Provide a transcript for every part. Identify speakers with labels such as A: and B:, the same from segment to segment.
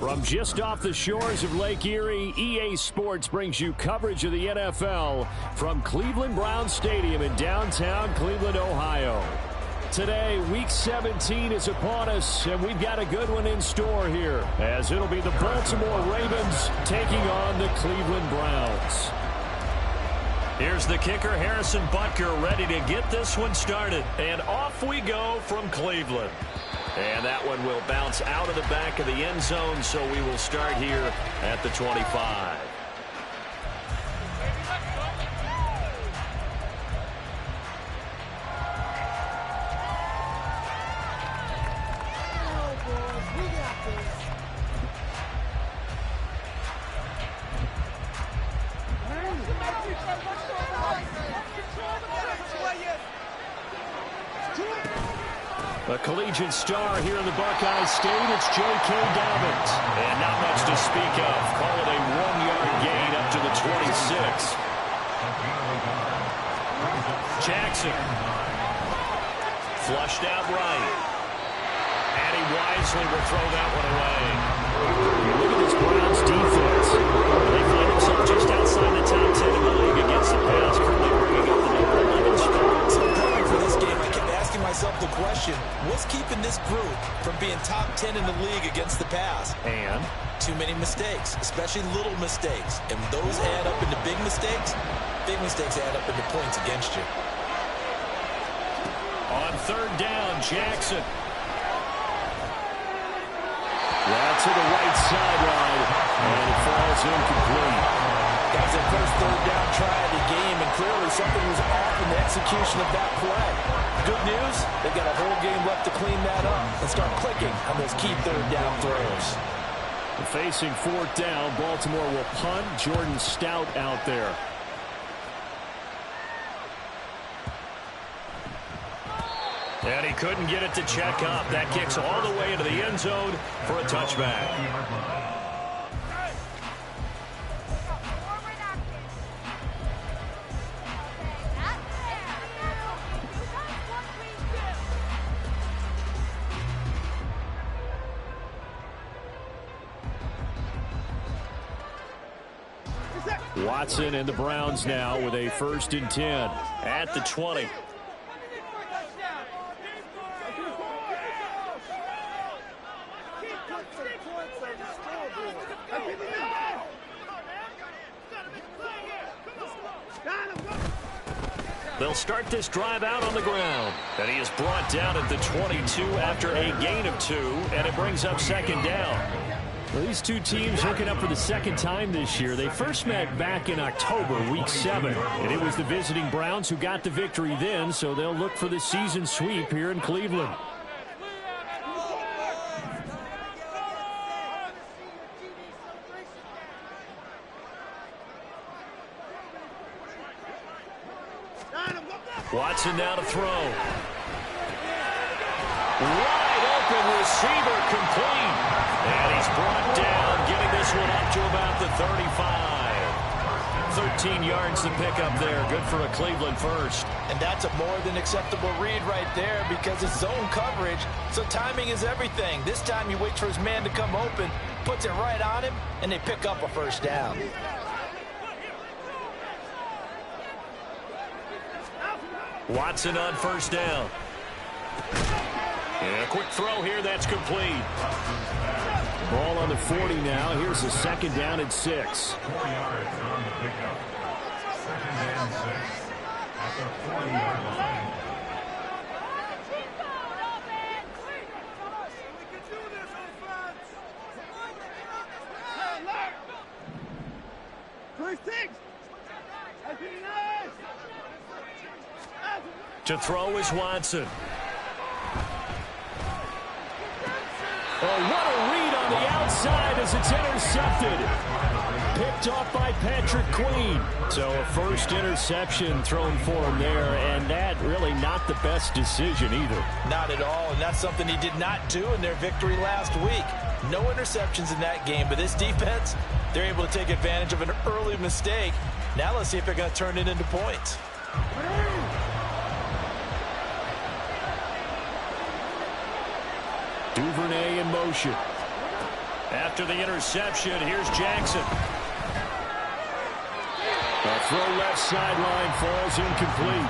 A: From just off the shores of Lake Erie, EA Sports brings you coverage of the NFL from Cleveland Browns Stadium in downtown Cleveland, Ohio. Today, Week 17 is upon us, and we've got a good one in store here, as it'll be the Baltimore Ravens taking on the Cleveland Browns. Here's the kicker, Harrison Butker, ready to get this one started. And off we go from Cleveland. And that one will bounce out of the back of the end zone, so we will start here at the 25. A collegiate star here in the Buckeye State, it's J.K. Dobbins. And not much to speak of. Call it a 1-yard gain up to the 26. Jackson. Flushed out right. And he wisely will throw that one away. Look at this Browns defense. They find themselves just outside the top 10 in the league against the pass, currently bringing up the number 11 spot.
B: So prepping for this game, I kept asking myself the question, what's keeping this group from being top 10 in the league against the pass?
A: And?
B: Too many mistakes, especially little mistakes. And those add up into big mistakes. Big mistakes add up into points against you.
A: On third down, Jackson. That's to the right sideline, and it falls incomplete.
B: That was their first third down try of the game, and clearly something was off in the execution of that play. Good news, they've got a whole game left to clean that up and start clicking on those key third down throws.
A: Facing fourth down, Baltimore will punt. Jordan Stout out there. And he couldn't get it to check up. That kicks all the way into the end zone for a touchback. Watson and the Browns now with a 1st and 10 at the 20. They'll start this drive out on the ground. And he is brought down at the 22 after a gain of 2, and it brings up 2nd down. Well, these two teams hooking up for the second time this year. They first met back in October, Week 7. And it was the visiting Browns who got the victory then, so they'll look for the season sweep here in Cleveland. Watson now to throw. Wide open receiver complete. And he's brought down, getting this one up to about the 35. 13 yards to pick up there. Good for a Cleveland first.
B: And that's a more than acceptable read right there because it's zone coverage, so timing is everything. This time he waits for his man to come open, puts it right on him, and they pick up a 1st down.
A: Watson on 1st down. And a quick throw here, that's complete. Ball on the 40 now. Here's a 2nd down and 6.
C: 4 yards on the pickup. 2nd and 6 at the 40-yard line.
A: To throw is Watson. Oh, what a read on the outside as it's intercepted. Picked off by Patrick Queen. So a first interception thrown for him there, and that really not the best decision either.
B: Not at all, and that's something he did not do in their victory last week. No interceptions in that game, but this defense, they're able to take advantage of an early mistake. Now let's see if they're going to turn it into points.
A: Duvernay in motion. After the interception, here's Jackson. The throw left sideline falls incomplete.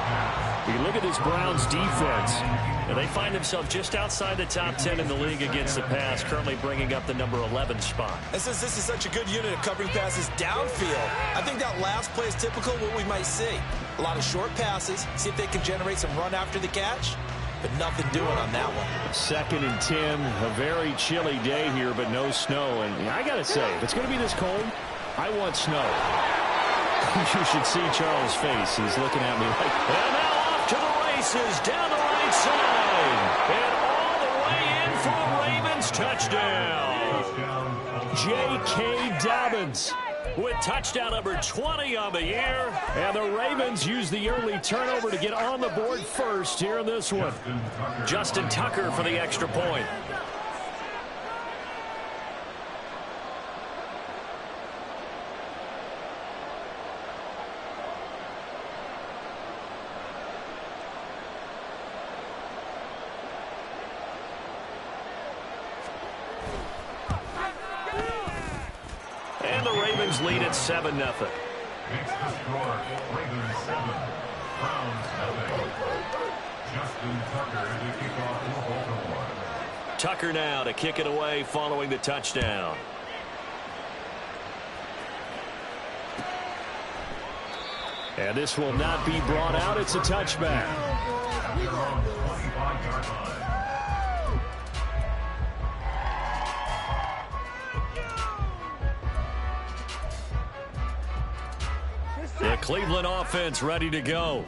A: You look at this Browns defense.
D: And they find themselves just outside the top 10 in the league against the pass, currently bringing up the number 11 spot.
B: And since this is such a good unit of covering passes downfield, I think that last play is typical of what we might see. A lot of short passes, see if they can generate some run after the catch, but nothing doing on that one.
A: 2nd and 10, a very chilly day here, but no snow. And I got to say, if it's going to be this cold, I want snow. You should see Charles' face. He's looking at me like,
D: and now off to the races down the right side. And all the way in for a Ravens touchdown.
A: J.K. Dobbins
D: with touchdown number 20 on the year.
A: And the Ravens use the early turnover to get on the board first here in this one.
D: Justin Tucker for the extra point. And the Ravens lead at 7-0.
C: Makes the score, Ravens 7, Browns 0. Justin Tucker to kick off for Baltimore.
D: Tucker now to kick it away following the touchdown.
A: And this will not be brought out. It's a touchback.
C: After on the 25-yard line.
D: The Cleveland offense ready to go.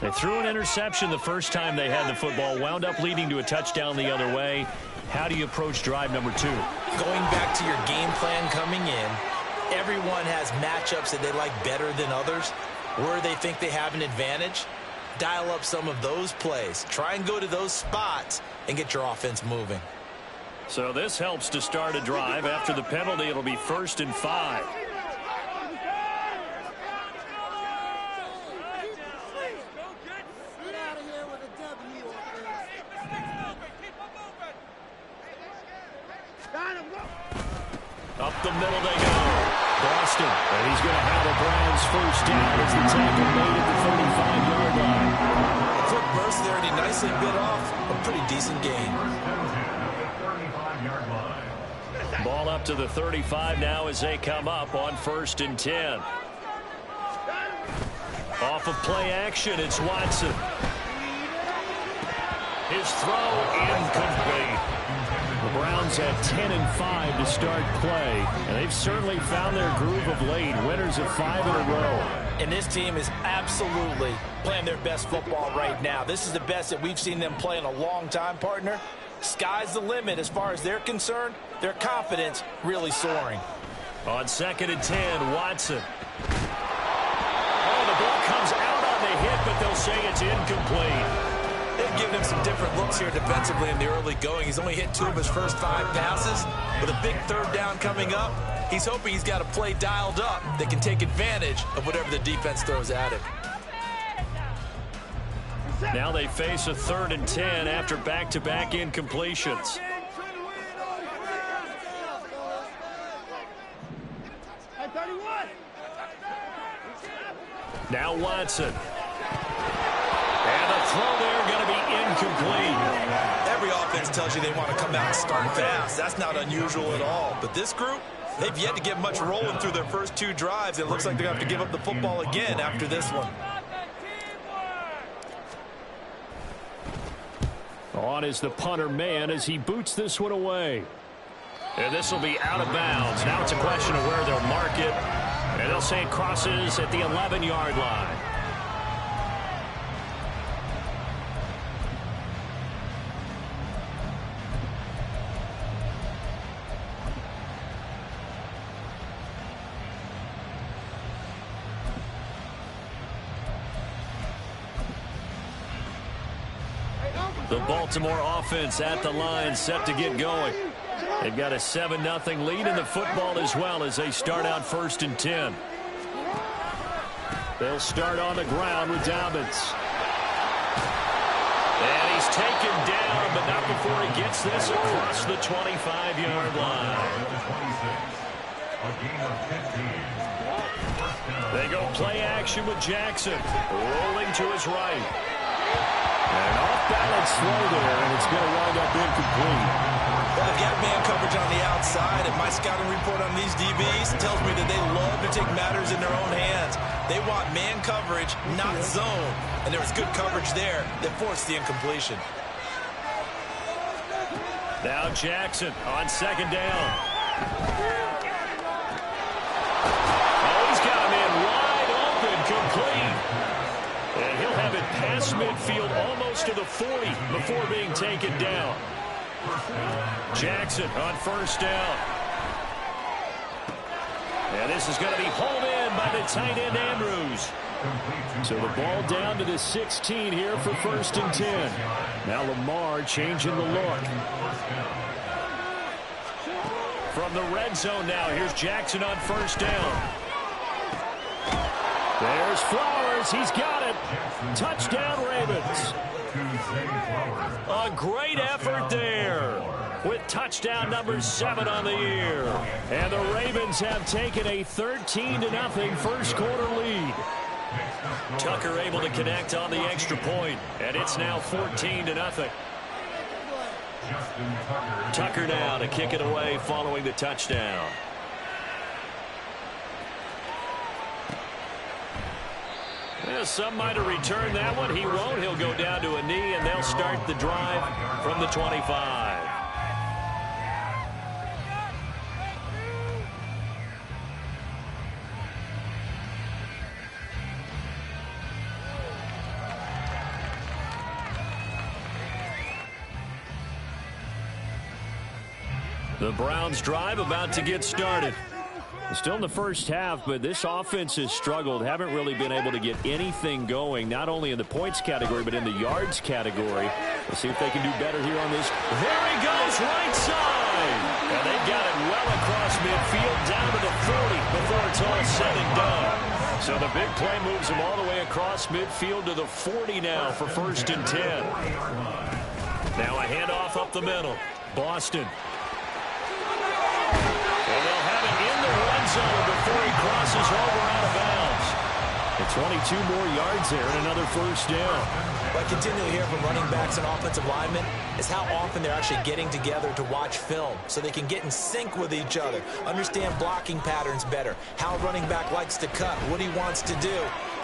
D: They threw an interception the first time they had the football, wound up leading to a touchdown the other way. How do you approach drive number 2?
B: Going back to your game plan coming in, everyone has matchups that they like better than others. Where they think they have an advantage, dial up some of those plays. Try and go to those spots and get your offense moving.
D: So this helps to start a drive. After the penalty, it'll be 1st and 5. Up the middle they go.
A: Boston, and he's going to have a Browns first down as the tackle made at the 35-yard line.
B: A quick burst there, and he nicely bit off a pretty decent gain.
D: Ball up to the 35 now as they come up on 1st and 10. Off of play action, it's Watson. His throw incomplete.
A: The Browns at 10 and 5 to start play, and they've certainly found their groove of late. Winners of 5 in a row.
B: And this team is absolutely playing their best football right now. This is the best that we've seen them play in a long time, partner. Sky's the limit as far as they're concerned. Their confidence really soaring.
D: On 2nd and 10, Watson. Oh, the ball comes out on the hit, but they'll say it's incomplete.
B: They've given him some different looks here defensively in the early going. He's only hit 2 of his first 5 passes. With a big 3rd down coming up, he's hoping he's got a play dialed up that can take advantage of whatever the defense throws at him.
D: Now they face a 3rd and 10 after back-to-back incompletions. Now Watson. And the throw there going to be incomplete.
B: Every offense tells you they want to come out and start fast. That's not unusual at all. But this group, they've yet to get much rolling through their first 2 drives. It looks like they're going to have to give up the football again after this one.
A: On is the punter man as he boots this one away.
D: And this will be out of bounds. Now it's a question of where they'll mark it. And they'll say it crosses at the 11-yard line. The Baltimore offense at the line, set to get going. They've got a 7-0 lead in the football as well as they start out 1st and 10. They'll start on the ground with Dobbins. And he's taken down, but not before he gets this across the 25-yard line. They go play action with Jackson. Rolling to his right.
A: And off-balance throw there, and it's going to wind up incomplete.
B: Well, they've got man coverage on the outside, and my scouting report on these DBs tells me that they love to take matters in their own hands. They want man coverage, not zone. And there was good coverage there that forced the incompletion.
D: Now Jackson on second down. Oh, he's got him in wide open, complete. And he'll have it past midfield almost to the 40 before being taken down. Jackson on first down. And this is going to be hauled in by the tight end Andrews.
A: So the ball down to the 16 here for 1st and 10. Now Lamar changing the look.
D: From the red zone now, here's Jackson on first down.
A: There's Flowers. He's got it. Touchdown, Ravens.
D: A great effort there with touchdown number 7 on the year.
A: And the Ravens have taken a 13-0 first quarter lead.
D: Tucker able to connect on the extra point, and it's now 14-0. Tucker now to kick it away following the touchdown. Yeah, some might have returned that one. He won't. He'll go down to a knee, and they'll start the drive from the 25. The Browns drive about to get started.
A: Still in the first half, but this offense has struggled. Haven't really been able to get anything going, not only in the points category, but in the yards category. We'll see if they can do better here on this.
D: There he goes, right side. And they got it well across midfield, down to the 40 before it's all said and done. So the big play moves him all the way across midfield to the 40 now for 1st and 10. Now a handoff up the middle. Boston. And they'll have it in the red zone before he crosses over out of bounds.
A: And 22 more yards there and another first down.
B: What I continually hear from running backs and offensive linemen is how often they're actually getting together to watch film so they can get in sync with each other, understand blocking patterns better, how a running back likes to cut, what he wants to do.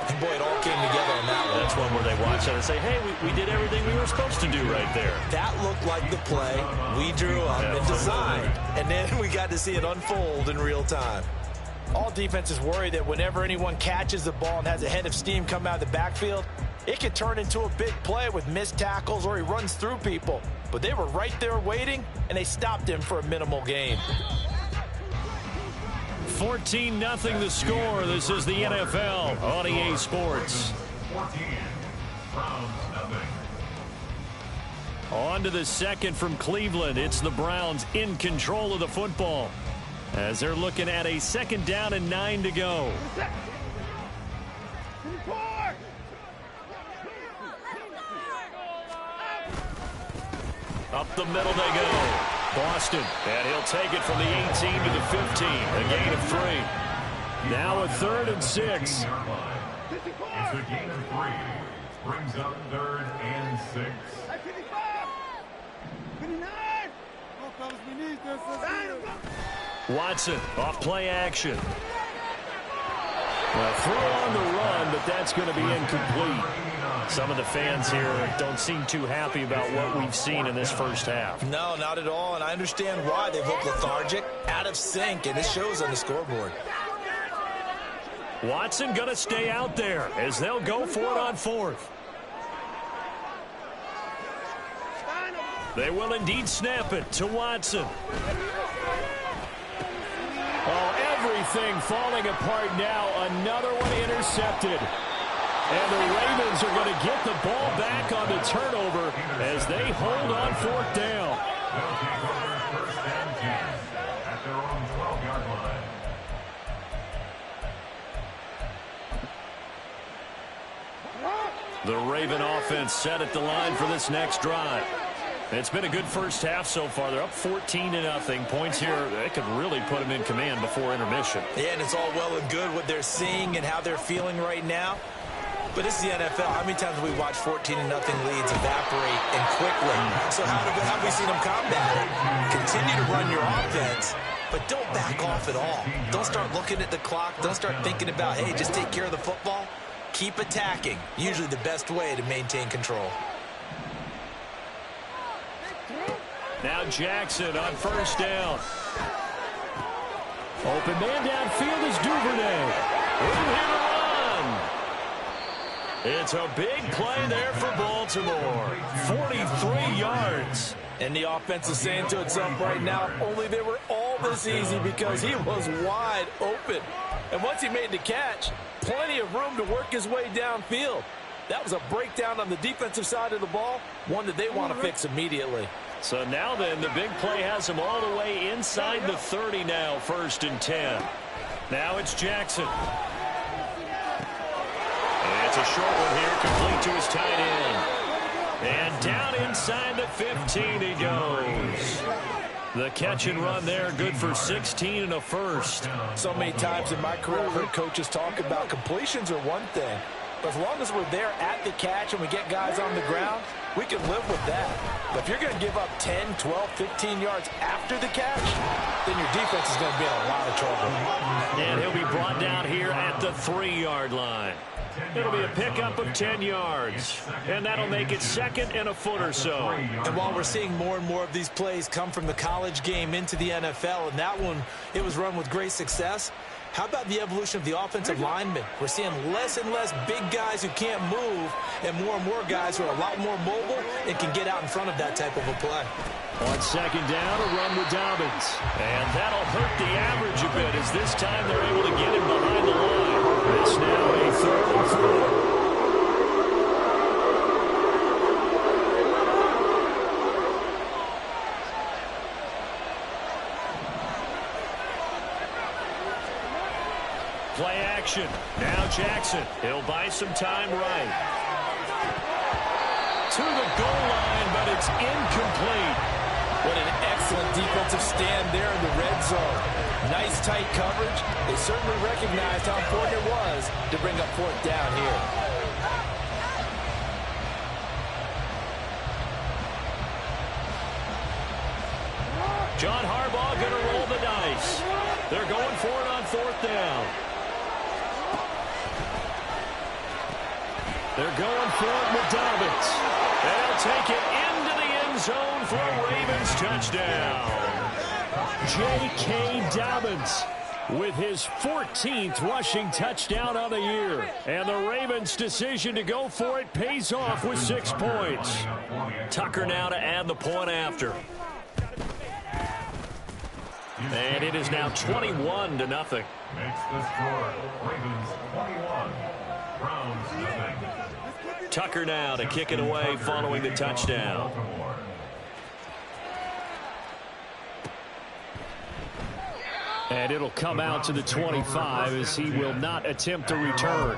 B: And, boy, it all came together on that one.
D: That's one where they watch that and say, hey, we did everything we were supposed to do right there.
B: That looked like the play we drew up and designed. And then we got to see it unfold in real time. All defenses worry that whenever anyone catches the ball and has a head of steam come out of the backfield, it could turn into a big play with missed tackles or he runs through people. But they were right there waiting, and they stopped him for a minimal gain.
D: 14-0 the score. This is the NFL on EA Sports.
C: 14, Browns nothing.
D: On to the second from Cleveland. It's the Browns in control of the football as they're looking at a 2nd down and 9 to go. Up the middle they go. Boston, and he'll take it from the 18 to the 15, a gain of 3.
A: Now a 3rd and 6.
C: It's a gain of 3. Brings up 3rd and 6.
D: Watson off play action.
A: Well, throw on the run, but that's going to be incomplete.
D: Some of the fans here don't seem too happy about what we've seen in this first half.
B: No, not at all, and I understand why. They've looked lethargic, out of sync, and it shows on the scoreboard.
D: Watson going to stay out there as they'll go for it on 4th. They will indeed snap it to Watson.
A: Oh, everything falling apart now. Another one intercepted. And the Ravens are going to get the ball back on the turnover as they hold on 4th down.
C: They'll take over 1st and 10 at their own 12-yard line.
A: The Raven offense set at the line for this next drive. It's been a good first half so far. They're up 14-0. Points here, they could really put them in command before intermission.
B: Yeah, and it's all well and good what they're seeing and how they're feeling right now. But this is the NFL. How many times have we watched 14-0 leads evaporate and quickly? So how have we seen them combat it? Continue to run your offense, but don't back off at all. Don't start looking at the clock. Don't start thinking about, hey, just take care of the football. Keep attacking. Usually the best way to maintain control.
A: Now Jackson on first down. Open man downfield is Duvernay. One-hitter run. It's a big play there for Baltimore. 43 yards.
B: And the offense is saying to itself right now, only they were all this easy because he was wide open. And once he made the catch, plenty of room to work his way downfield. That was a breakdown on the defensive side of the ball, one that they want to fix immediately.
A: So now then, the big play has him all the way inside the 30 now, 1st and 10. Now it's Jackson. And it's a short one here, complete to his tight end. And down inside the 15 he goes. The catch and run there, good for 16 and a first.
B: So many times in my career, I've heard coaches talk about completions are one thing. But as long as we're there at the catch and we get guys on the ground, we can live with that. But if you're going to give up 10, 12, 15 yards after the catch, then your defense is going to be in a lot of trouble.
A: And he'll be brought down here at the 3-yard line. It'll be a pickup of 10 yards. And that'll make it 2nd and a foot or so.
B: And while we're seeing more and more of these plays come from the college game into the NFL, and that one, it was run with great success, how about the evolution of the offensive linemen? We're seeing less and less big guys who can't move and more guys who are a lot more mobile and can get out in front of that type of a play.
A: On 2nd down, a run with Dobbins. And that'll hurt the average a bit as this time they're able to get him behind the line. It's now a 3rd and 4. Play action. Now Jackson. He'll buy some time right. To the goal line, but it's incomplete.
B: What an excellent defensive stand there in the red zone. Nice tight coverage. They certainly recognized how important it was to bring up 4th down here.
A: John Harbaugh going to roll the dice. They're going for it on 4th down. They're going for it with Dobbins. They'll take it into the end zone for a Ravens touchdown. J.K. Dobbins with his 14th rushing touchdown on the year. And the Ravens' decision to go for it pays off with 6 points. Tucker now to add the point after. And it is now 21-0.
C: Makes the score. Ravens 21. Browns nothing.
A: Tucker now to kick it away following the touchdown. And it'll come out to the 25 as he will not attempt to return.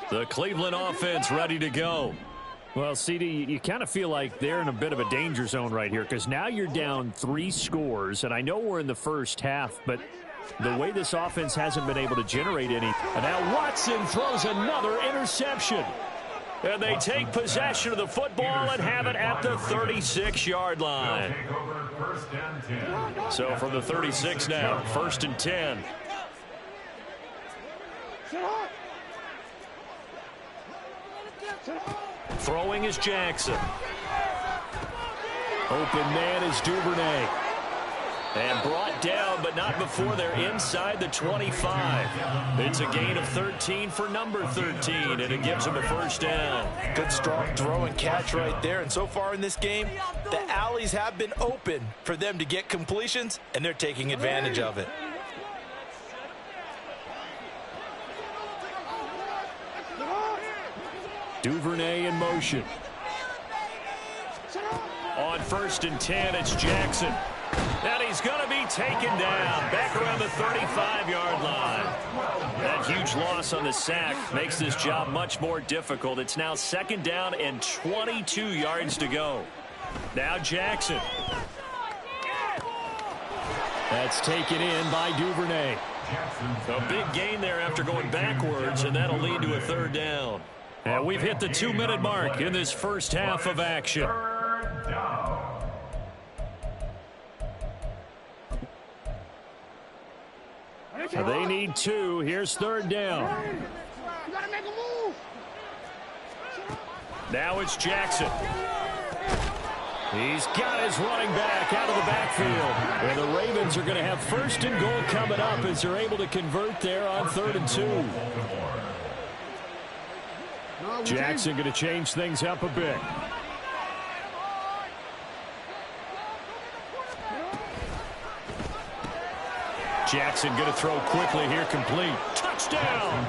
A: The Cleveland offense ready to go. Well, CD, you kind of feel like they're in a bit of a danger zone right here because now you're down 3 scores, and I know we're in the first half, but the way this offense hasn't been able to generate any. And now Watson throws another interception. And they take possession of the football and have it at the 36-yard line. So from the 36 now, 1st and 10. Throwing is Jackson. Open man is Duvernay. And brought down, but not before they're inside the 25. It's a gain of 13 for number 13, and it gives them a 1st down.
B: Good strong throw and catch right there. And so far in this game, the alleys have been open for them to get completions, and they're taking advantage of it.
A: Duvernay in motion. On 1st and 10, it's Jackson.
D: And he's going to be taken down back around the 35-yard line. That huge loss on the sack makes this job much more difficult. It's now 2nd down and 22 yards to go. Now Jackson.
A: That's taken in by Duvernay.
D: A big gain there after going backwards, and that'll lead to a 3rd down.
A: And we've hit the 2-minute mark in this first half of action. They need 2. Here's 3rd down.
E: You gotta make a move.
A: Now it's Jackson. He's got his running back out of the backfield. And the Ravens are going to have 1st and goal coming up as they're able to convert there on 3rd and 2. Jackson going to change things up a bit. Jackson going to throw quickly here, complete. Touchdown!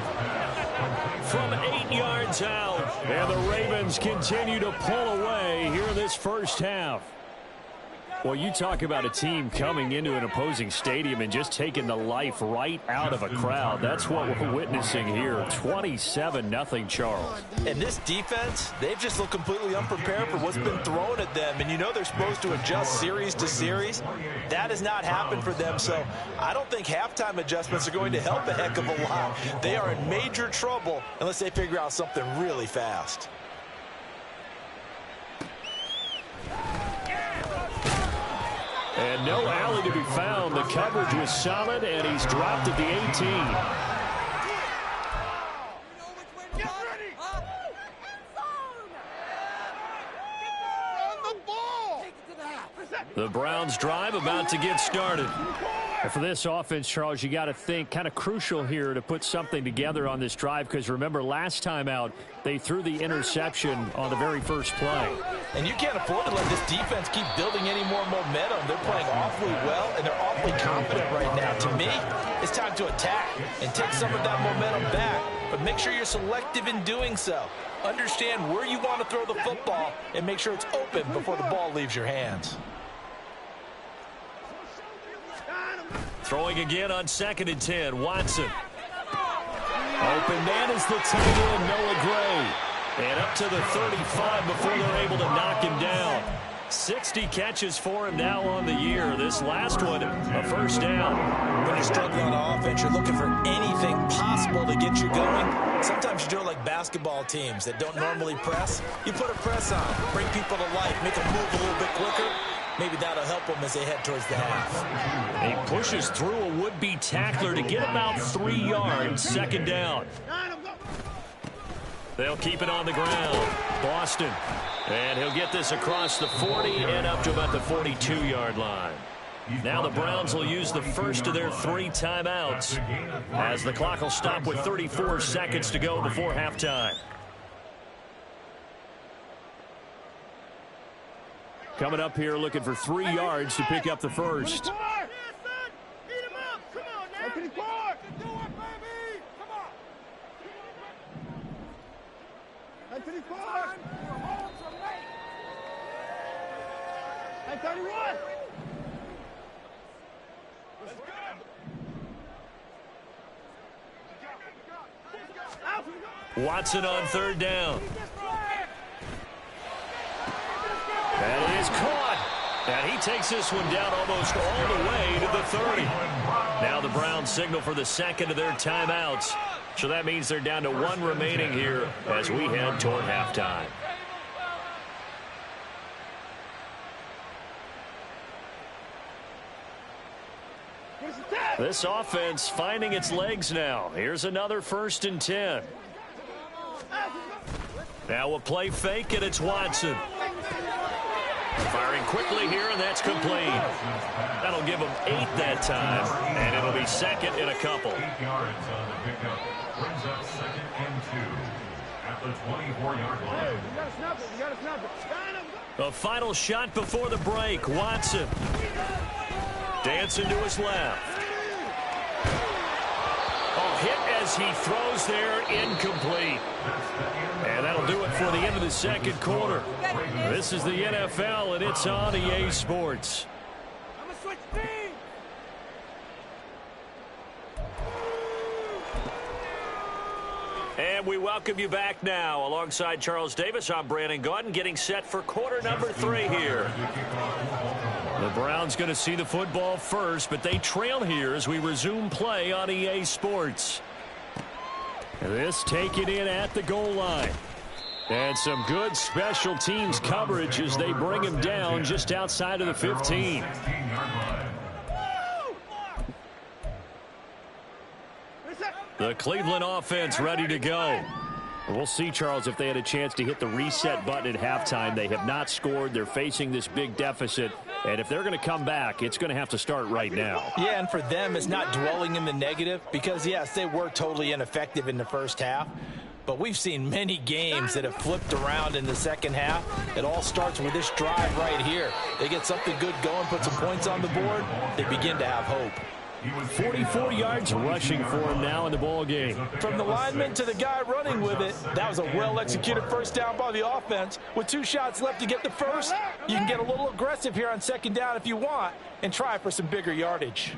A: From 8 yards out. And the Ravens continue to pull away here in this first half. Well, you talk about a team coming into an opposing stadium and just taking the life right out of a crowd. That's what we're witnessing here. 27-0 Charles.
B: And this defense, they've just looked completely unprepared for what's been thrown at them. And you know they're supposed to adjust series to series. That has not happened for them. So I don't think halftime adjustments are going to help a heck of a lot. They are in major trouble unless they figure out something really fast.
A: And no alley to be found. The coverage was solid, and he's dropped at the 18. The Browns drive about to get started. And for this offense, Charles, you got to think kind of crucial here to put something together on this drive, because remember last time out they threw the interception on the very first play.
B: And you can't afford to let this defense keep building any more momentum. They're playing awfully well, and they're awfully confident right now. To me, it's time to attack and take some of that momentum back, but make sure you're selective in doing so. Understand where you want to throw the football and make sure it's open before the ball leaves your hands.
D: Throwing again on 2nd and 10. Watson. Open man is the tight end, Noah Gray. And up to the 35 before they're able to knock him down. 60 catches for him now on the year. This last one, a 1st down.
B: When you're struggling on offense, you're looking for anything possible to get you going. Sometimes you do it like basketball teams that don't normally press. You put a press on, bring people to life, make them move a little bit quicker. Maybe that'll help them as they head towards the half.
D: He pushes through a would-be tackler to get about 3 yards. 2nd down. They'll keep it on the ground. Boston. And he'll get this across the 40 and up to about the 42-yard line. Now the Browns will use the first of their 3 timeouts as the clock will stop with 34 seconds to go before halftime.
A: Coming up here looking for 3 yards to pick up the first.
D: Watson on 3rd down. That is caught. And he takes this one down almost all the way to the 30. Now the Browns signal for the 2nd of their timeouts. So that means they're down to 1 remaining here as we head toward halftime. This offense finding its legs now. Here's another 1st and 10. Now a play fake, and it's Watson. Firing quickly here, and that's complete. That'll give them 8 that time, and it'll be 2nd in a couple.
C: 8 yards on the pickup. Brings up 2nd and 2 at the 24-yard line.
E: You gotta snap it. You gotta snap it.
D: A final shot before the break. Watson. Dancing to his left. Hit as he throws there, incomplete. And that'll do it for the end of the 2nd quarter. This is the NFL, and it's on EA Sports. And we welcome you back now. Alongside Charles Davis, I'm Brandon Gaudin, getting set for quarter number 3 here. The Browns going to see the football first, but they trail here as we resume play on EA Sports. This taken in at the goal line. And some good special teams coverage as they bring him down just outside of the 15. The Cleveland offense ready to go. We'll see, Charles, if they had a chance to hit the reset button at halftime. They have not scored. They're facing this big deficit. And if they're going to come back, it's going to have to start right now.
B: Yeah, and for them, it's not dwelling in the negative because, yes, they were totally ineffective in the first half. But we've seen many games that have flipped around in the second half. It all starts with this drive right here. They get something good going, put some points on the board, they begin to have hope.
A: 44 yards rushing for him now in the ball game.
B: From the lineman to the guy running with it, that was a well-executed first down by the offense. With 2 shots left to get the first, you can get a little aggressive here on second down if you want and try for some bigger yardage.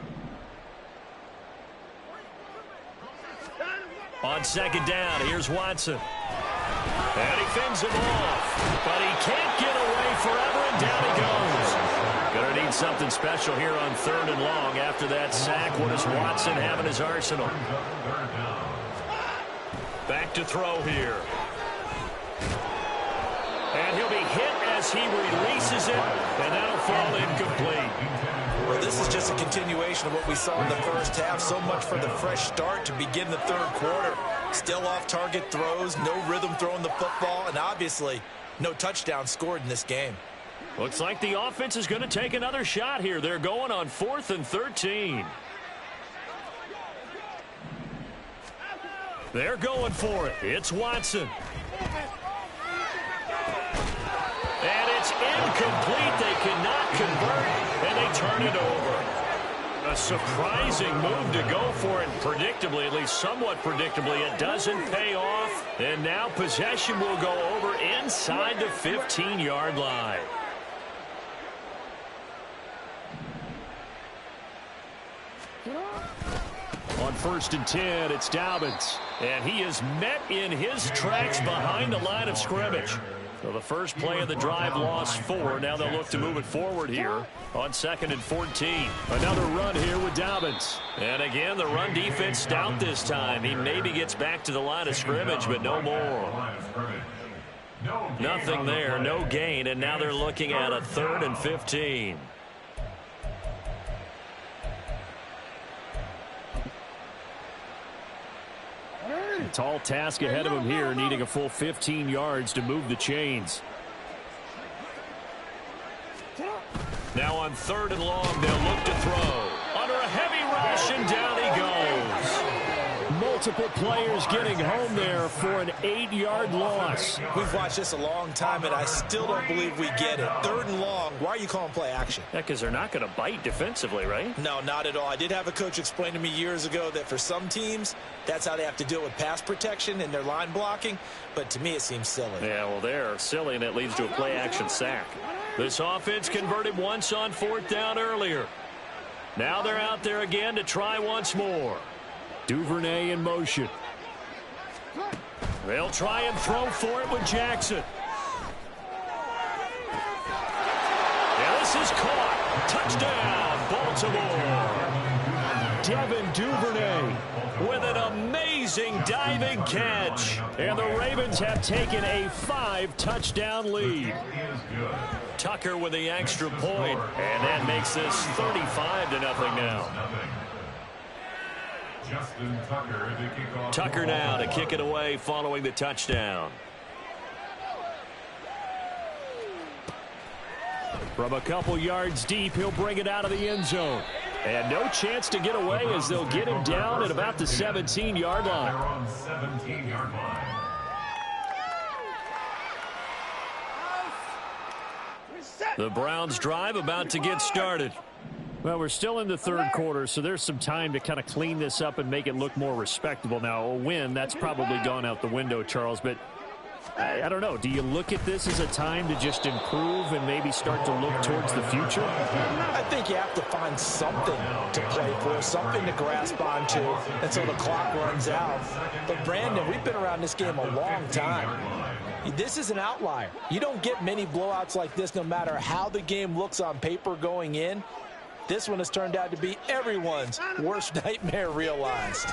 D: On second down, here's Watson. And he fends him off, but he can't get away forever, and down he goes. Going to need something special here on 3rd and long. After that sack, what does Watson have in his arsenal? Back to throw here. And he'll be hit as he releases it, and that'll fall incomplete.
B: Well, this is just a continuation of what we saw in the first half. So much for the fresh start to begin the third quarter. Still off-target throws, no rhythm throwing the football, and obviously no touchdown scored in this game.
D: Looks like the offense is going to take another shot here. They're going on 4th and 13. They're going for it. It's Watson. And it's incomplete. They cannot convert, and they turn it over. A surprising move to go for it. Predictably, at least somewhat predictably, it doesn't pay off. And now possession will go over inside the 15-yard line. On 1st and 10, it's Dobbins. And he is met in his tracks behind the line of scrimmage. So the first play of the drive lost 4. Now they'll look to move it forward here on 2nd and 14. Another run here with Dobbins. And again, the run defense stout this time. He maybe gets back to the line of scrimmage, but no more. Nothing there, no gain, and now they're looking at a 3rd and 15.
A: Tall task ahead of him here, needing a full 15 yards to move the chains.
D: Now on 3rd and long, they'll look to throw. Under a heavy rush, and down he goes.
A: Multiple players getting home there for an 8-yard loss.
B: We've watched this a long time, and I still don't believe we get it. 3rd and long, why are you calling play action?
D: Yeah, because they're not going to bite defensively, right?
B: No, not at all. I did have a coach explain to me years ago that for some teams, that's how they have to deal with pass protection and their line blocking. But to me, it seems silly.
D: Yeah, well, they're silly, and it leads to a play-action sack. This offense converted once on 4th down earlier. Now they're out there again to try once more.
A: Duvernay in motion.
D: They'll try and throw for it with Jackson. Yeah, this is caught. Touchdown, Baltimore.
A: Devin Duvernay
D: with an amazing diving catch.
A: And the Ravens have taken a 5-touchdown lead.
D: Tucker with the extra point, and that makes this 35-0 now. Tucker now to kick it away following the touchdown.
A: From a couple yards deep, he'll bring it out of the end zone. And no chance to get away as they'll get him down at about the 17-yard line.
D: The Browns drive about to get started.
A: Well, we're still in the third quarter, so there's some time to kind of clean this up and make it look more respectable. Now, a win, that's probably gone out the window, Charles, but I don't know. Do you look at this as a time to just improve and maybe start to look towards the future?
B: I think you have to find something to play for, something to grasp onto until the clock runs out. But, Brandon, we've been around this game a long time. This is an outlier. You don't get many blowouts like this no matter how the game looks on paper going in. This one has turned out to be everyone's worst nightmare realized.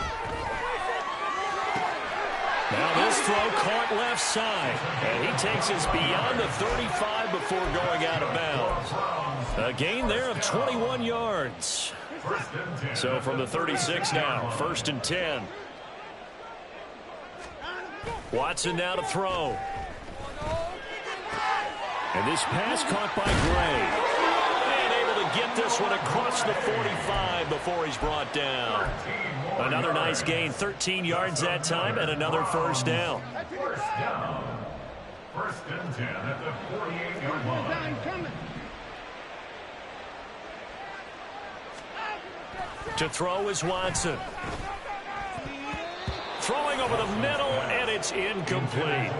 D: Now this throw caught left side, and he takes us beyond the 35 before going out of bounds. A gain there of 21 yards. So from the 36 now, 1st and 10. Watson now to throw. And this pass caught by Gray. And able to get this one across the 45 before he's brought down. Another nice gain, 13 yards that time, and another first down.
C: First down. 1st and 10 at the 48-yard line.
D: To throw is Watson. Throwing over the middle, and it's incomplete.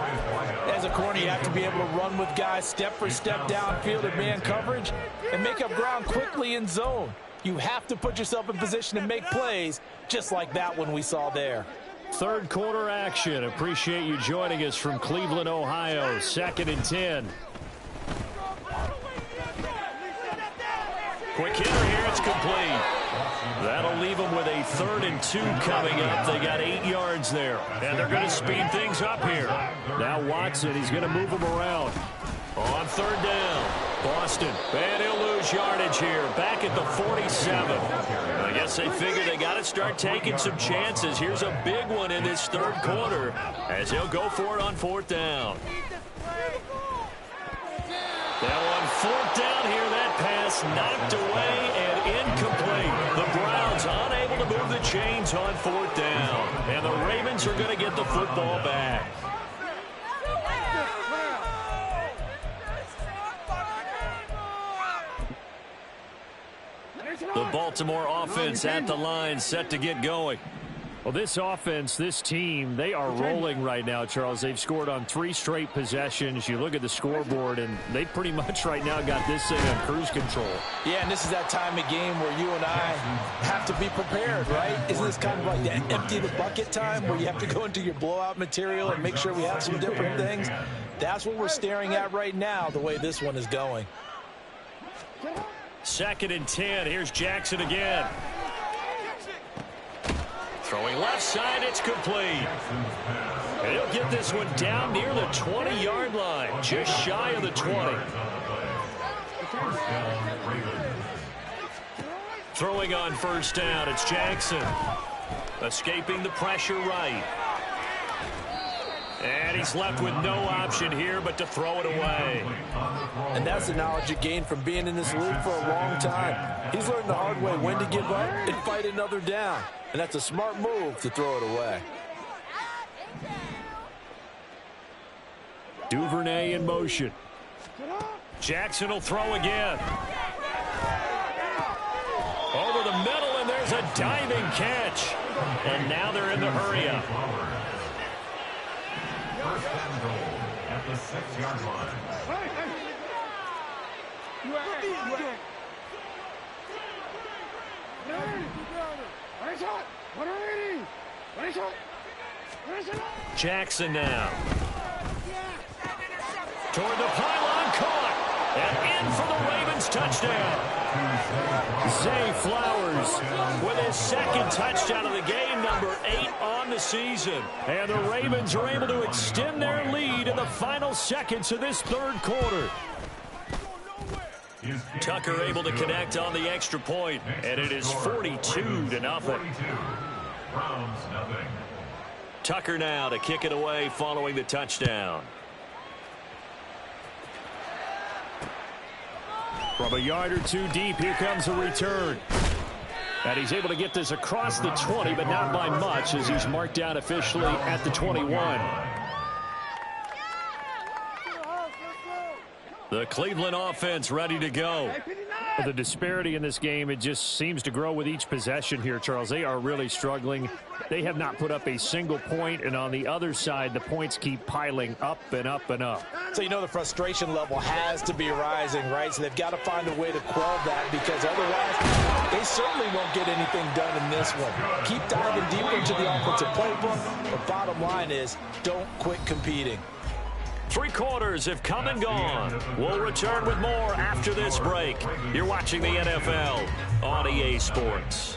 B: As a corner, you have to be able to run with guys step for step downfield in man coverage and make up ground quickly in zone. You have to put yourself in position to make plays just like that one we saw there.
A: Third quarter action. Appreciate you joining us from Cleveland, Ohio. 2nd and 10.
D: Quick hitter here, it's complete. That'll leave them with a 3rd and 2 coming up. They got 8 yards there, and they're going to speed things up here.
A: Now Watson, he's going to move them around.
D: On 3rd down, Boston, and he'll lose yardage here, back at the 47. I guess they figure they got to start taking some chances. Here's a big one in this 3rd quarter as he'll go for it on 4th down. Now on 4th down here, that pass knocked away and incomplete. The Browns unable to move the chains on 4th down, and the Ravens are going to get the football back. The Baltimore offense at the line, set to get going.
A: Well, this offense, this team, they are rolling right now, Charles. They've scored on 3 straight possessions. You look at the scoreboard, and they pretty much right now got this thing on cruise control.
B: Yeah, and this is that time of game where you and I have to be prepared, right? Isn't this kind of like that empty the bucket time where you have to go into your blowout material and make sure we have some different things? That's what we're staring at right now, the way this one is going.
D: 2nd and 10. Here's Jackson again. Throwing left side, it's complete. And he'll get this one down near the 20-yard line, just shy of the 20. Throwing on 1st down, it's Jackson. Escaping the pressure right. And he's left with no option here but to throw it away.
B: And that's the knowledge you gain from being in this league for a long time. He's learned the hard way when to give up and fight another down. And that's a smart move to throw it away.
A: Duvernay in motion.
D: Jackson will throw again. Over the middle, and there's a diving catch. And now they're in the hurry-up.
C: 1st-and-goal at the 6-yard line.
D: Jackson now. Toward the pylon, caught. And in for the Ravens touchdown.
A: Zay Flowers
D: With his 2nd touchdown of the game, number 8 on the season.
A: and the Ravens are able to extend their lead in the final seconds of this 3rd quarter.
D: Tucker able to connect on the extra point, and it is 42-0.
C: Browns nothing.
D: Tucker now to kick it away following the touchdown.
A: From a yard or 2 deep, here comes a return. And he's able to get this across the 20, but not by much, as he's marked down officially at the 21.
D: The Cleveland offense ready to go.
A: The disparity in this game, it just seems to grow with each possession here, Charles. They are really struggling. They have not put up a single point, and on the other side, the points keep piling up and up and up.
B: So you know the frustration level has to be rising, right? So they've got to find a way to quell that, because otherwise they certainly won't get anything done in this one. Keep diving deeper into the offensive playbook, but bottom line is don't quit competing.
D: 3 quarters have come and gone. We'll return with more after this break. You're watching the NFL on EA Sports.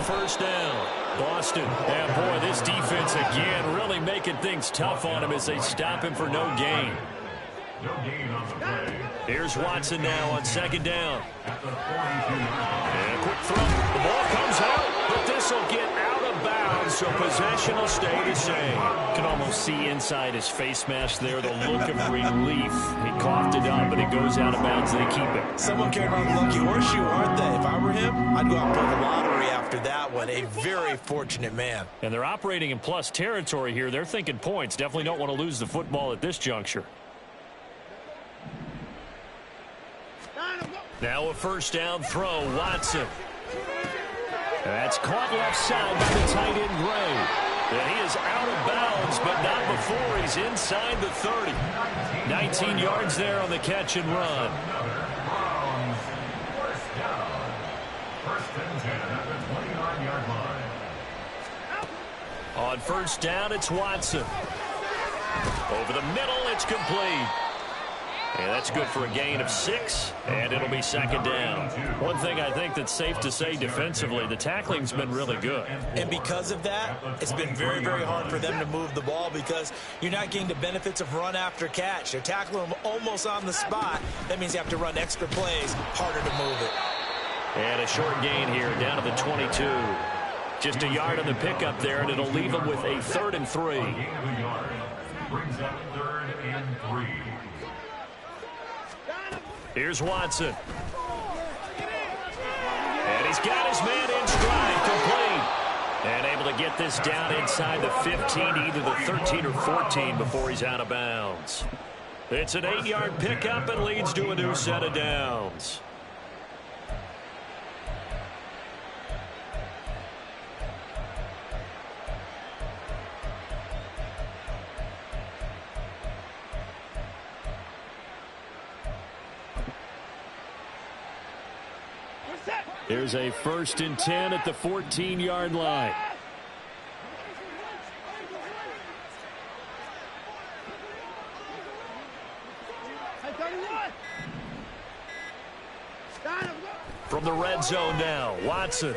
D: First down. Boston. And boy, this defense again really making things tough on him as they stop him for no gain. Here's Watson now on 2nd down. And a quick throw. The ball comes out, but this will get out of bounds, so possession will stay the same. You can almost see inside his face mask there the look of relief. He coughed it up, but it goes out of bounds, and they keep it.
B: Someone carried on the lucky horseshoe, aren't they? If I were him, I'd go out and play the lottery after that one. A very fortunate man.
D: And they're operating in plus territory here. They're thinking points. Definitely don't want to lose the football at this juncture. Now a first down throw, Watson. That's caught left side by the tight end, Gray. And he is out of bounds, but not before he's inside the 30. 19 yards there on the catch and run. On first down, it's Watson. Over the middle, it's complete. And that's good for a gain of 6, and it'll be 2nd down. One thing I think that's safe to say defensively, the tackling's been really good.
B: And because of that, it's been very, very hard for them to move the ball, because you're not getting the benefits of run after catch. They're tackling them almost on the spot. That means you have to run extra plays, harder to move it.
D: And a short gain here, down to the 22. Just a yard on the pickup there, and it'll leave them with a 3rd and 3.
C: Brings up 3rd and 3.
D: Here's Watson. And he's got his man in stride, complete. And able to get this down inside the 15, either the 13 or 14 before he's out of bounds. It's an 8-yard pickup and leads to a new set of downs.
A: Here's a 1st and 10 at the 14-yard line.
D: From the red zone now, Watson.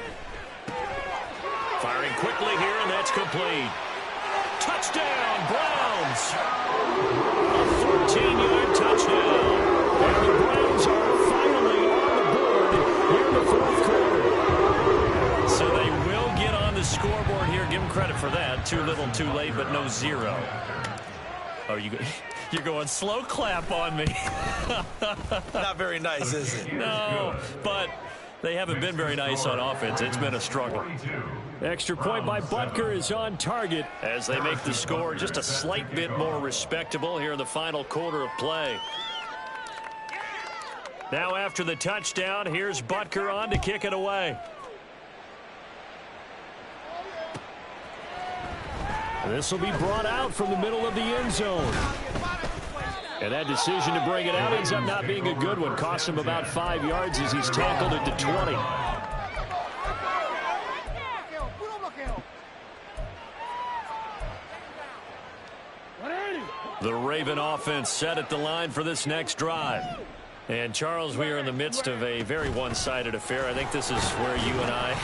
D: Firing quickly here, and that's complete. Touchdown, Browns! A 14-yard touchdown. And the Browns are finally on the board here in the 4th quarter. So they will get on the scoreboard here. Give them credit for that. Too little, too late, but no 0. Oh, you're going slow clap on me.
B: Not very nice, is it?
D: No, but they haven't been very nice on offense. It's been a struggle.
A: Extra point by Butker is on target
D: as they make the score just a slight bit more respectable here in the final quarter of play. Now after the touchdown, here's Butker on to kick it away.
A: This will be brought out from the middle of the end zone. And that decision to bring it out ends up not being a good one. Costs him about 5 yards as he's tackled at the 20. The Raven offense set at the line for this next drive.
D: And, Charles, we are in the midst of a very one-sided affair. I think this is where you and I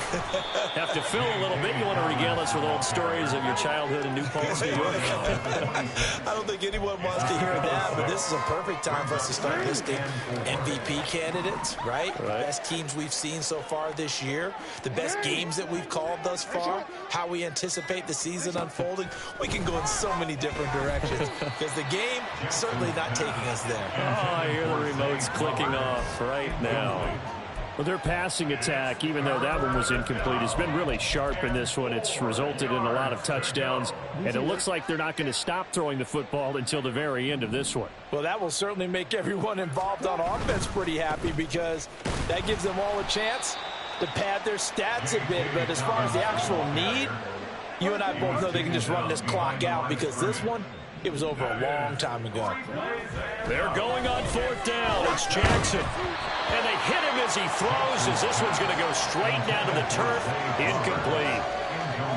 D: have to fill a little bit. You want to regale us with old stories of your childhood in New Paltz, New York?
B: I don't think anyone wants to hear that, but this is a perfect time for us to start listing MVP candidates, right? The best teams we've seen so far this year, the best games that we've called thus far, how we anticipate the season unfolding. We can go in so many different directions because the game certainly not taking us there.
D: Oh, I hear the remotes clicking off right now.
A: Well, their passing attack, even though that one was incomplete, has been really sharp in this one. It's resulted in a lot of touchdowns, and it looks like they're not going to stop throwing the football until the very end of this one.
B: Well, that will certainly make everyone involved on offense pretty happy because that gives them all a chance to pad their stats a bit. But as far as the actual need, you and I both know they can just run this clock out because this one, it was over a long time ago.
D: They're going on 4th down. It's Jackson. And they hit him as he throws, as this one's going to go straight down to the turf. Incomplete.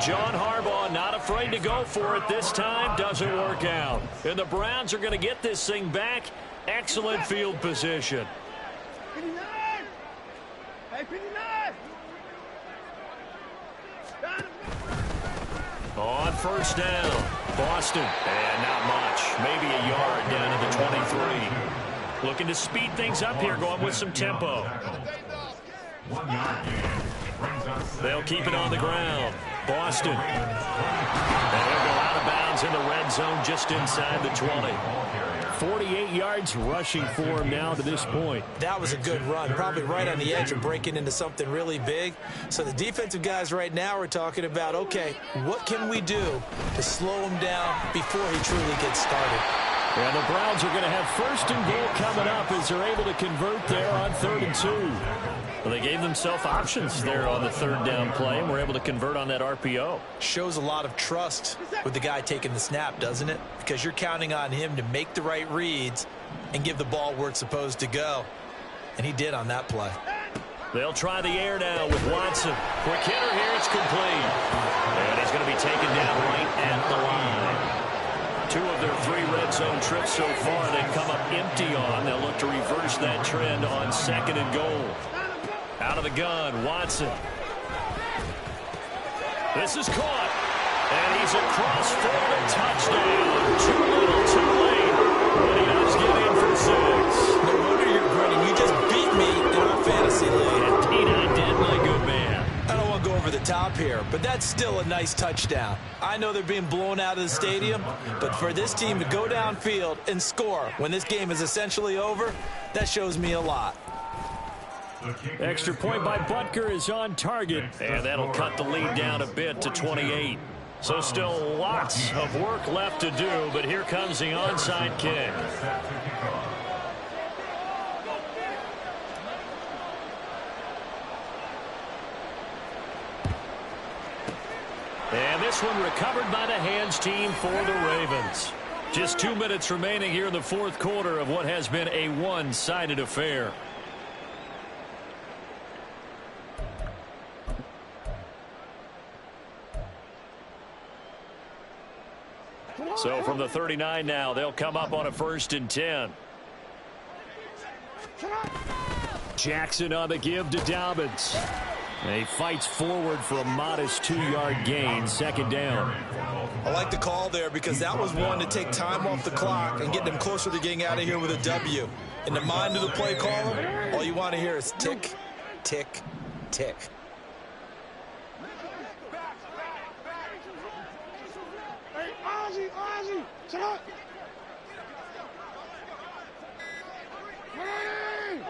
D: John Harbaugh not afraid to go for it this time. Doesn't work out. And the Browns are going to get this thing back. Excellent field position.
E: 59! Hey, 59!
D: On 1st down, Boston, and not much. Maybe a yard down to the 23. Looking to speed things up here, going with some tempo.
C: 1 yard gain. Brings us
D: They'll keep it on the ground. Boston. And they'll go out of bounds in the red zone just inside the 20.
A: 48 yards rushing for him now to this point.
B: That was a good run, probably right on the edge of breaking into something really big. So the defensive guys right now are talking about, okay, what can we do to slow him down before he truly gets started?
A: And the Browns are going to have 1st-and-goal coming up as they're able to convert there on 3rd and 2.
D: Well, they gave themselves options there on the 3rd down play and were able to convert on that RPO.
B: Shows a lot of trust with the guy taking the snap, doesn't it? Because you're counting on him to make the right reads and give the ball where it's supposed to go. And he did on that play.
D: They'll try the air now with Watson. Quick hitter here, it's complete. And he's going to be taken down right at the line. 2 of their 3 red zone trips so far they've come up empty on. They'll look to reverse that trend on 2nd and goal. Out of the gun, Watson. This is caught. And he's across for the touchdown. Too little, too late. But he does get in for 6.
B: No wonder you're grinning. You just beat me in our fantasy league.
D: And Pete, I did, my good man.
B: I don't want to go over the top here, but that's still a nice touchdown. I know they're being blown out of the stadium, but for this team to go downfield and score when this game is essentially over, that shows me a lot.
A: Extra point by Butker is on target.
D: And that'll cut the lead down a bit to 28. So still lots of work left to do, but here comes the onside kick. And this one recovered by the hands team for the Ravens. Just 2 minutes remaining here in the 4th quarter of what has been a one-sided affair. So from the 39 now, they'll come up on a 1st and 10.
A: Jackson on the give to Dobbins. And he fights forward for a modest 2-yard gain, 2nd down.
B: I like the call there because that was one to take time off the clock and get them closer to getting out of here with a W. In the mind of the play caller, all you want to hear is tick, tick, tick.
E: Hey, Ozzy, shut up! Hey!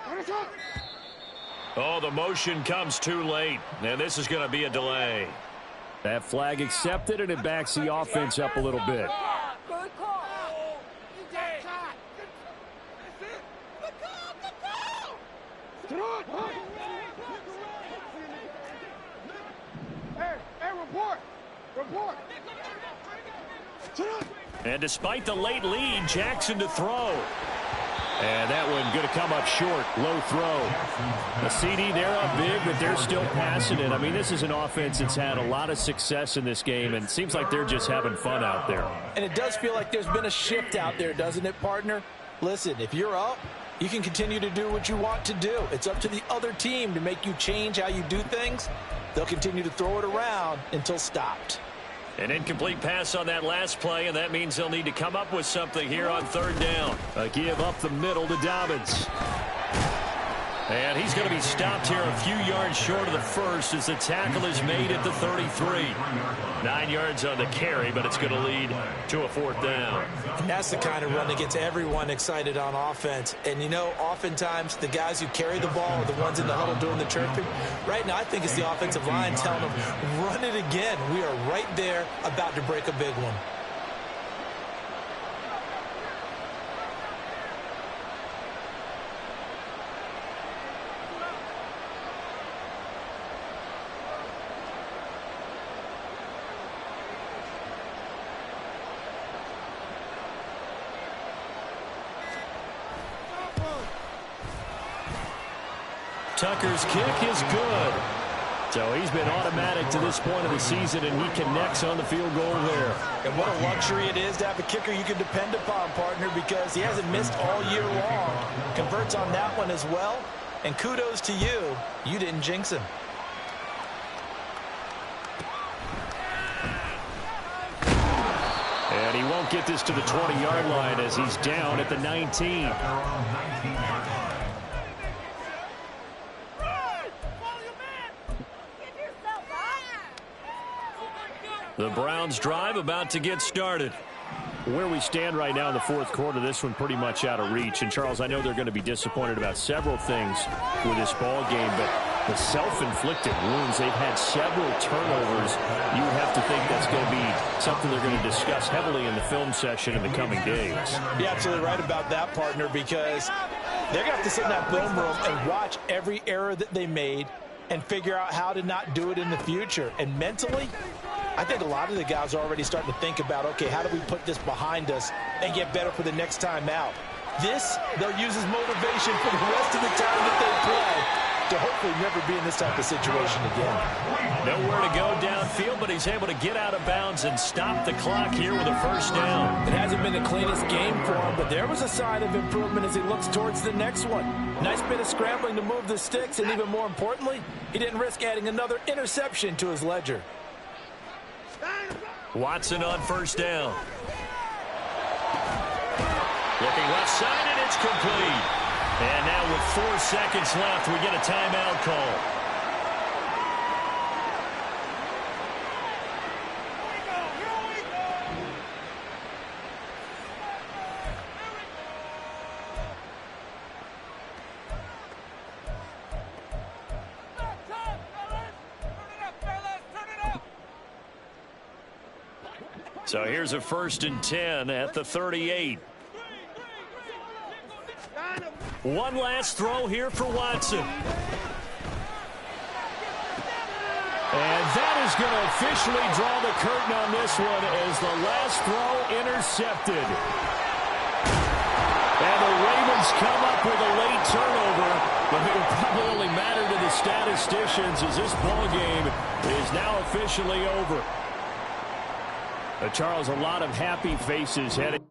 E: What is up?
D: Oh, the motion comes too late, and this is going to be a delay.
A: That flag accepted, and it backs the offense up a little bit.
E: Good call. Hey, report.
D: And despite the late lead, Jackson to throw. And that one going to come up short. Low throw. A CD, they're up big, but they're still passing it. I mean, this is an offense that's had a lot of success in this game, and it seems like they're just having fun out there.
B: And it does feel like there's been a shift out there, doesn't it, partner? Listen, if you're up, You can continue to do what you want to do. It's up to the other team to make you change how you do things. They'll continue to throw it around until stopped.
D: An incomplete pass on that last play, and that means they'll need to come up with something here on 3rd down.
A: A give up the middle to Dobbins.
D: And he's going to be stopped here a few yards short of the first as the tackle is made at the 33. 9 yards on the carry, but it's going to lead to a 4th down.
B: And that's the kind of run that gets everyone excited on offense. And, you know, oftentimes the guys who carry the ball are the ones in the huddle doing the chirping. Right now, I think it's the offensive line telling them, run it again. We are right there about to break a big one.
A: Tucker's kick is good. So he's been automatic to this point of the season, and he connects on the field goal there.
B: And what a luxury it is to have a kicker you can depend upon, partner, because he hasn't missed all year long. Converts on that one as well. And kudos to you. You didn't jinx him.
A: And he won't get this to the 20-yard line as he's down at the 19. The Browns drive about to get started. Where we stand right now in the fourth quarter, this one pretty much out of reach. And, Charles, I know they're going to be disappointed about several things with this ball game, but the self-inflicted wounds, they've had several turnovers. You have to think that's going to be something they're going to discuss heavily in the film session in the coming days.
B: You're absolutely right about that, partner, because they're going to have to sit in that film room and watch every error that they made and figure out how to not do it in the future. And mentally, I think a lot of the guys are already starting to think about, okay, how do we put this behind us and get better for the next time out? This, they'll use as motivation for the rest of the time that they play to hopefully never be in this type of situation again.
D: Nowhere to go downfield, but he's able to get out of bounds and stop the clock here with a first down.
B: It hasn't been the cleanest game for him, but there was a sign of improvement as he looks towards the next one. Nice bit of scrambling to move the sticks, and even more importantly, he didn't risk adding another interception to his ledger.
D: Watson on first down. Looking left side, and it's complete. And now with 4 seconds left, we get a timeout call. So here's a 1st and 10 at the 38. One last throw here for Watson.
A: And that is going to officially draw the curtain on this one as the last throw intercepted. And the Ravens come up with a late turnover, but it will probably only matter to the statisticians as this ball game is now officially over. Charles, a lot of happy faces heading.